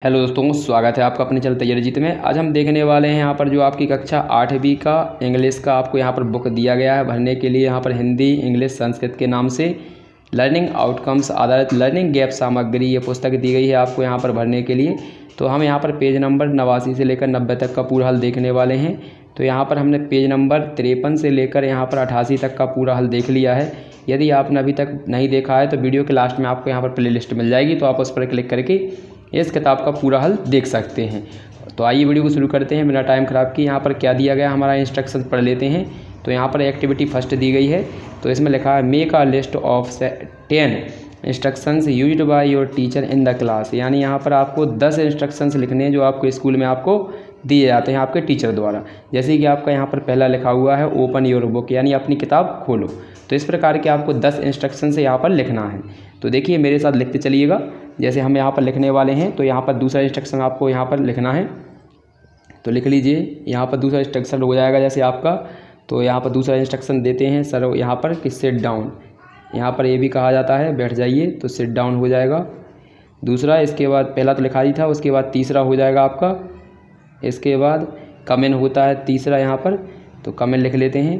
Hello दोस्तों, स्वागत है आपका अपने चैनल तैयारी जीत में। आज हम देखने वाले हैं यहाँ पर जो आपकी कक्षा 8वीं का इंग्लिश का आपको यहाँ पर बुक दिया गया है भरने के लिए। यहाँ पर हिंदी, इंग्लिश, संस्कृत के नाम से लर्निंग आउटकम्स आधारित लर्निंग गैप सामग्री ये पुस्तक दी गई है आपको यहाँ पर भरने के लिए। तो हम यहाँ पर पेज नंबर 89 से लेकर 90 तक का पूरा हल देखने वाले हैं। तो यहाँ पर हमने पेज नंबर 53 से लेकर यहाँ पर 88 तक का पूरा हल देख लिया है। यदि आपने अभी तक नहीं देखा है तो वीडियो के लास्ट में आपको यहाँ पर प्लेलिस्ट मिल जाएगी, तो आप उस पर क्लिक करके इस किताब का पूरा हल देख सकते हैं। तो आइए वीडियो को शुरू करते हैं बिना टाइम ख़राब किए। यहाँ पर क्या दिया गया हमारा इंस्ट्रक्शन पढ़ लेते हैं। तो यहाँ पर एक्टिविटी फर्स्ट दी गई है, तो इसमें लिखा है make a list of 10 instructions used by your teacher in the class. यानी यहाँ पर आपको 10 इंस्ट्रक्शंस लिखने हैं जो आपको स्कूल में आपको दिए जाते हैं आपके टीचर द्वारा। जैसे कि आपका यहाँ पर पहला लिखा हुआ है ओपन योर बुक, यानी अपनी किताब खोलो। तो इस प्रकार के आपको 10 इंस्ट्रक्शन से यहाँ पर लिखना है। तो देखिए मेरे साथ लिखते चलिएगा। जैसे हम यहाँ पर लिखने वाले हैं, तो यहाँ पर दूसरा इंस्ट्रक्शन आपको यहाँ पर लिखना है। तो लिख लीजिए, यहाँ पर दूसरा इंस्ट्रक्शन हो जाएगा जैसे आपका। तो यहाँ पर दूसरा इंस्ट्रक्शन देते हैं सर यहाँ पर कि सिट डाउन। यहाँ पर ये भी कहा जाता है बैठ जाइए, तो सिट डाउन हो जाएगा दूसरा। इसके बाद पहला तो लिखा ही था, उसके बाद तीसरा हो जाएगा आपका। इसके बाद कम इन होता है तीसरा यहाँ पर, तो कम इन लिख लेते हैं,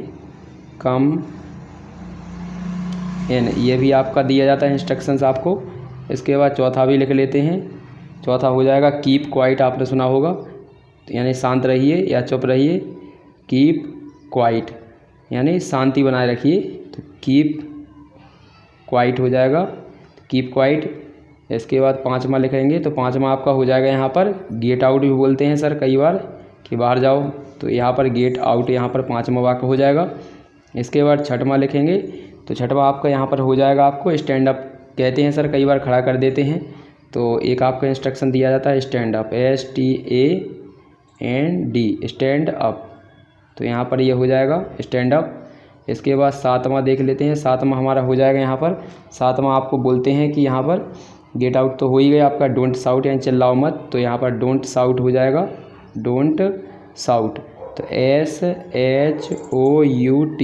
कम इन। ये भी आपका दिया जाता है इंस्ट्रक्शंस आपको। इसके बाद चौथा भी लिख लेते हैं। चौथा हो जाएगा कीप क्वाइट, आपने सुना होगा, तो यानी शांत रहिए या चुप रहिए। कीप क्वाइट यानी शांति बनाए रखिए, तो कीप क्वाइट हो जाएगा, कीप क्वाइट। इसके बाद पाँचवा लिखेंगे, तो पाँचवा आपका हो जाएगा यहाँ पर गेट आउट भी बोलते हैं सर कई बार कि बाहर जाओ, तो यहाँ पर गेट आउट यहाँ पर पाँचवा वाक्य हो जाएगा। इसके बाद छठवां लिखेंगे, तो छठवां आपका यहाँ पर हो जाएगा आपको स्टैंड अप कहते हैं सर, कई बार खड़ा कर देते हैं। तो एक आपका इंस्ट्रक्शन दिया जाता है stand up, STAND stand up. तो यहाँ पर ये हो जाएगा स्टैंड अप। इसके बाद सातवां देख लेते हैं। सातवां हमारा हो जाएगा यहाँ पर, सातवां आपको बोलते हैं कि यहाँ पर गेट आउट तो हो ही गया आपका, डोंट साउट यानी चिल्लाओ मत। तो यहाँ पर डोंट साउट हो जाएगा, डोंट साउट। तो SHOUT।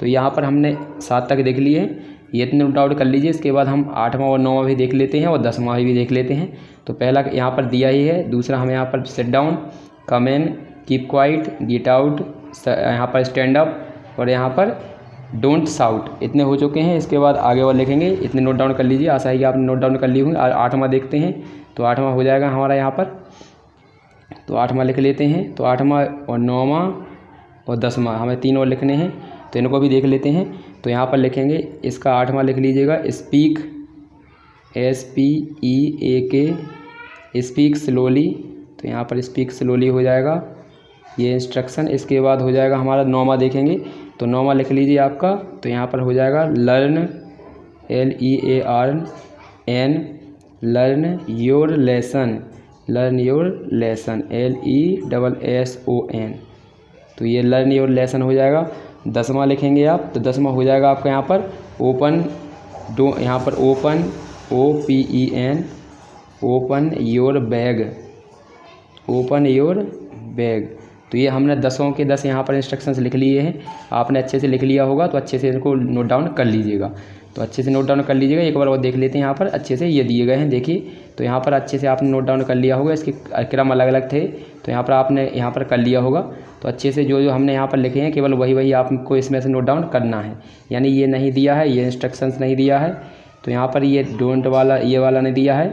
तो यहाँ पर हमने 7 तक देख लिए हैं, ये इतने नोट आउट कर लीजिए। इसके बाद हम 8वां और 9वां भी देख लेते हैं और 10वां भी देख लेते हैं। तो पहला यहाँ पर दिया ही है, दूसरा हमें यहाँ पर सिट डाउन, कम इन, कीप क्वाइट, गेट आउट, यहाँ पर स्टैंड अप और यहाँ पर डोंट साउट, इतने हो चुके हैं। इसके बाद आगे और लिखेंगे, इतने नोट डाउन कर लीजिए। आशा है कि आपने नोट डाउन कर ली होंगे। 8वां देखते हैं, तो 8वां हो जाएगा हमारा यहाँ पर, तो 8वां लिख लेते हैं। तो 8वां और 9वां और 10वां हमें 3 और लिखने हैं, तो इनको भी देख लेते हैं। तो यहाँ पर लिखेंगे, इसका 8वां लिख लीजिएगा स्पीक, SPEAK, स्पीक स्लोली। तो यहाँ पर स्पीक स्लोली हो जाएगा ये इंस्ट्रक्शन। इसके बाद हो जाएगा हमारा 9वां देखेंगे, तो 9वां लिख लीजिए आपका। तो यहाँ पर हो जाएगा learn, LEARN, learn your lesson, learn your lesson, LESSON। तो ये लर्न योर लेसन हो जाएगा। 10वां लिखेंगे आप, तो 10वां हो जाएगा आपका यहाँ पर ओपन, यहाँ पर open OPEN, open your bag, open your bag. तो ये हमने 10 के 10 यहाँ पर इंस्ट्रक्शंस लिख लिए हैं। आपने अच्छे से लिख लिया होगा, तो अच्छे से इनको नोट डाउन कर लीजिएगा। तो अच्छे से नोट डाउन कर लीजिएगा। एक बार और देख लेते हैं, यहाँ पर अच्छे से ये दिए गए हैं देखिए। तो यहाँ पर अच्छे से आपने नोट डाउन कर लिया होगा, इसके क्रम अलग अलग थे, तो यहाँ पर आपने यहाँ पर कर लिया होगा। तो अच्छे से जो जो हमने यहाँ पर लिखे हैं केवल वही आपको इसमें से नोट डाउन करना है। यानी ये नहीं दिया है, ये इंस्ट्रक्शंस नहीं दिया है, तो यहाँ पर ये डोंट वाला ये वाला नहीं दिया है।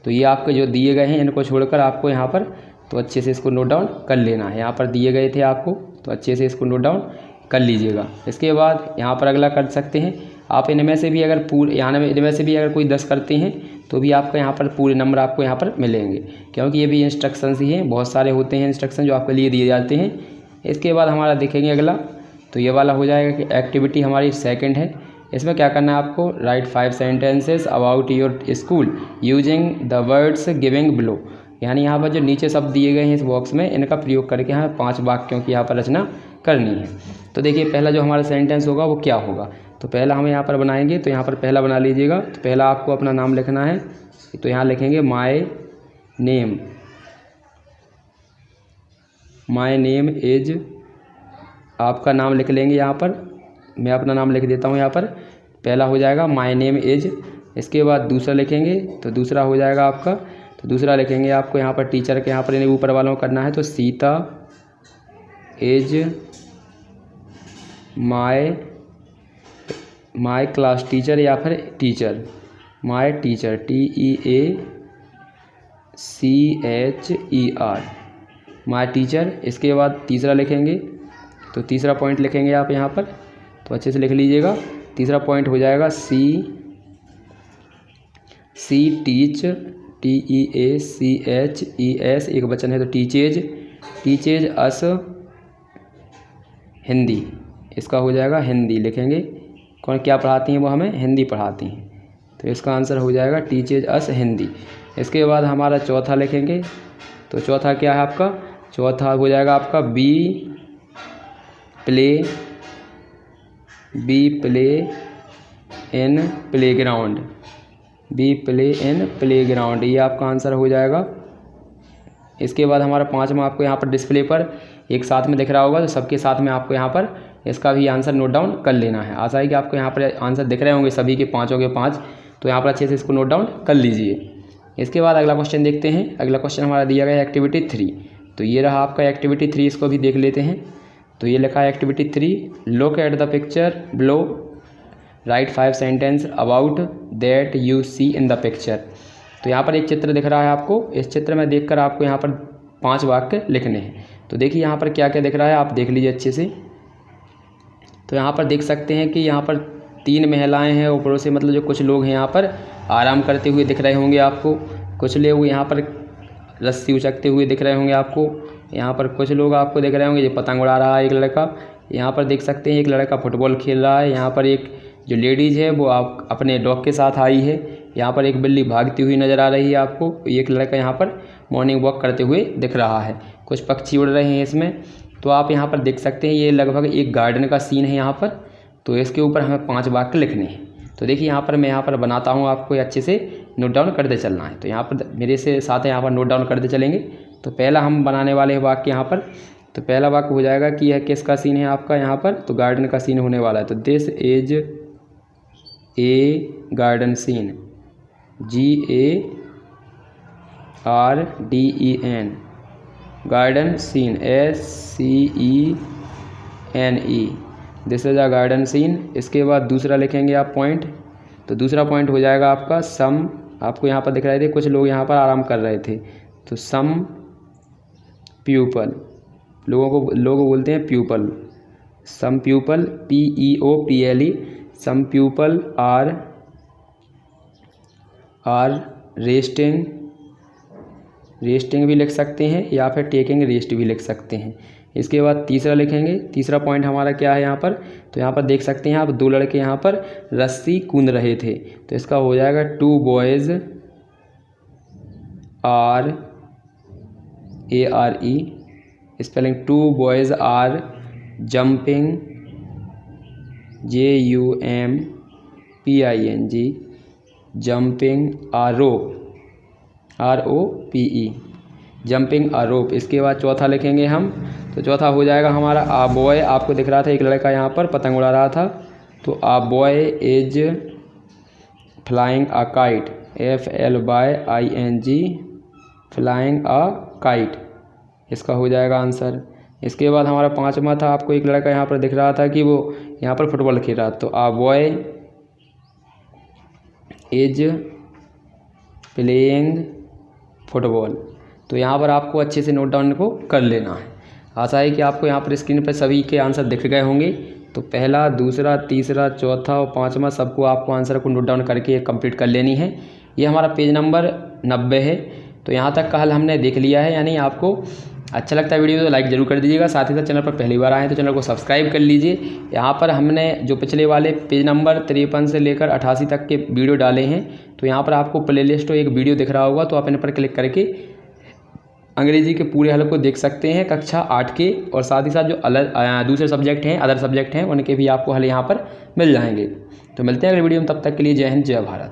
तो ये आपके जो दिए गए हैं इनको छोड़कर आपको यहाँ पर तो अच्छे से इसको नोट डाउन कर लेना है। यहाँ पर दिए गए थे आपको, तो अच्छे से इसको नोट डाउन कर लीजिएगा। इसके बाद यहाँ पर अगला कर सकते हैं आप। इनमें से भी अगर इनमें से भी अगर कोई 10 करते हैं तो भी आपका यहाँ पर पूरे नंबर आपको यहाँ पर मिलेंगे, क्योंकि ये भी इंस्ट्रक्शंस ही हैं। बहुत सारे होते हैं इंस्ट्रक्शन जो आपके लिए दिए जाते हैं। इसके बाद हमारा देखेंगे अगला, तो ये वाला हो जाएगा कि एक्टिविटी हमारी सेकंड है। इसमें क्या करना है आपको, right 5 sentences about your school using the words giving below. यानी यहाँ पर जो नीचे शब्द दिए गए हैं इस बॉक्स में, इनका प्रयोग करके हमें 5 वाक्यों की यहाँ पर रचना करनी है। तो देखिए पहला जो हमारा सेंटेंस होगा वो क्या होगा। तो पहला हम यहाँ पर बनाएंगे, तो यहाँ पर पहला बना लीजिएगा। तो पहला आपको अपना नाम लिखना है, तो यहाँ लिखेंगे my name, my name is, आपका नाम लिख लेंगे यहाँ पर। मैं अपना नाम लिख देता हूँ यहाँ पर। पहला हो जाएगा माय नेम इज, इसके बाद दूसरा लिखेंगे तो दूसरा हो जाएगा आपका, तो दूसरा लिखेंगे आपको यहाँ पर टीचर के यहाँ पर इन्हें ऊपर वालों को करना है, तो Sita is my class teacher या फिर teacher, my teacher TEACHER, my teacher. इसके बाद तीसरा लिखेंगे तो तीसरा पॉइंट लिखेंगे आप यहाँ पर, तो अच्छे से लिख लीजिएगा। तीसरा पॉइंट हो जाएगा सी टीच TEACHES, एक वचन है तो टीचेज अस हिंदी, इसका हो जाएगा हिंदी लिखेंगे। कौन क्या पढ़ाती हैं? वो हमें हिंदी पढ़ाती हैं, तो इसका आंसर हो जाएगा टीचेज अस हिंदी। इसके बाद हमारा चौथा लिखेंगे, तो चौथा क्या है आपका? चौथा हो जाएगा आपका be play in playground, be play in playground, ये आपका आंसर हो जाएगा। इसके बाद हमारा पाँचवा आपको यहाँ पर डिस्प्ले पर एक साथ में दिख रहा होगा, तो सबके साथ में आपको यहाँ पर इसका भी आंसर नोट डाउन कर लेना है। आशा है कि आपको यहाँ पर आंसर दिख रहे होंगे सभी के, पाँचों के पाँच, तो यहाँ पर अच्छे से इसको नोट डाउन कर लीजिए। इसके बाद अगला क्वेश्चन देखते हैं। अगला क्वेश्चन हमारा दिया गया है एक्टिविटी 3, तो ये रहा आपका एक्टिविटी 3, इसको भी देख लेते हैं। तो ये लिखा है activity 3, look at the picture below, write 5 sentence about that you see in the picture. तो यहाँ पर एक चित्र दिख रहा है आपको, इस चित्र में देखकर आपको यहाँ पर 5 वाक्य लिखने हैं। तो देखिए यहाँ पर क्या क्या दिख रहा है, आप देख लीजिए अच्छे से। तो यहाँ पर देख सकते हैं कि यहाँ पर 3 महिलाएं हैं ऊपर से, मतलब जो कुछ लोग हैं यहाँ पर आराम करते हुए दिख रहे होंगे आपको, कुछ लोग यहाँ पर रस्सी उचकते हुए दिख रहे होंगे आपको, यहाँ पर कुछ लोग आपको दिख रहे होंगे जो पतंग उड़ा रहा है एक लड़का, यहाँ पर देख सकते हैं एक लड़का फुटबॉल खेल रहा है, यहाँ पर एक जो लेडीज़ है वो आप अपने डॉग के साथ आई है, यहाँ पर एक बिल्ली भागती हुई नज़र आ रही है आपको, एक लड़का यहाँ पर मॉर्निंग वॉक करते हुए दिख रहा है, कुछ पक्षी उड़ रहे हैं इसमें। तो आप यहाँ पर देख सकते हैं ये लगभग एक गार्डन का सीन है यहाँ पर, तो इसके ऊपर हमें 5 वाक्य लिखने हैं। तो देखिए यहाँ पर मैं यहाँ पर बनाता हूँ, आपको अच्छे से नोट डाउन करते चलना है। तो यहाँ पर मेरे से साथ यहाँ पर नोट डाउन करते चलेंगे। तो पहला हम बनाने वाले हैं वाक्य यहाँ पर, तो पहला वाक्य हो जाएगा कि यह किसका सीन है आपका यहाँ पर, तो गार्डन का सीन होने वाला है। तो this is a garden scene, GARDEN, garden scene, SCENE, this is a garden scene. इसके बाद दूसरा लिखेंगे आप पॉइंट, तो दूसरा पॉइंट हो जाएगा आपका सम, आपको यहाँ पर दिख रहे थे कुछ लोग यहाँ पर आराम कर रहे थे, तो सम प्यूपल, लोग बोलते हैं people, some people PEOPLE, some people are resting भी लिख सकते हैं या फिर टेकिंग रेस्ट भी लिख सकते हैं। इसके बाद तीसरा लिखेंगे, तीसरा पॉइंट हमारा क्या है यहाँ पर, तो यहाँ पर देख सकते हैं आप 2 लड़के यहाँ पर रस्सी कूद रहे थे, तो इसका हो जाएगा 2 boys are ARE, spelling 2 boys are jumping JUMPING, jumping ROPE, jumping a rope. इसके बाद चौथा लिखेंगे हम, तो चौथा हो जाएगा हमारा आ बॉय, आपको दिख रहा था एक लड़का यहाँ पर पतंग उड़ा रहा था, तो आ boy is flying a kite, FLYING, flying a kite, इसका हो जाएगा आंसर। इसके बाद हमारा 5वां था, आपको एक लड़का यहाँ पर दिख रहा था कि वो यहाँ पर फुटबॉल खेल रहा था, तो आ बॉय इज प्लेइंग फुटबॉल। तो यहाँ पर आपको अच्छे से नोट डाउन को कर लेना है। आशा है कि आपको यहाँ पर स्क्रीन पर सभी के आंसर दिख गए होंगे। तो पहला, दूसरा, तीसरा, चौथा और 5वां सबको आपको आंसर को नोट डाउन करके कंप्लीट कर लेनी है। ये हमारा पेज नंबर 90 है। तो यहाँ तक का हल हमने देख लिया है। यानी आपको अच्छा लगता है वीडियो तो लाइक ज़रूर कर दीजिएगा। साथ ही साथ चैनल पर पहली बार आए तो चैनल को सब्सक्राइब कर लीजिए। यहाँ पर हमने जो पिछले वाले पेज नंबर 53 से लेकर 88 तक के वीडियो डाले हैं, तो यहाँ पर आपको प्लेलिस्ट एक वीडियो दिख रहा होगा, तो आप इन पर क्लिक करके अंग्रेजी के पूरे हल को देख सकते हैं कक्षा 8 के, और साथ ही साथ जो अलग दूसरे सब्जेक्ट हैं, अदर सब्जेक्ट हैं, उनके भी आपको हल यहाँ पर मिल जाएंगे। तो मिलते हैं अगले वीडियो में, तब तक के लिए जय हिंद, जय भारत।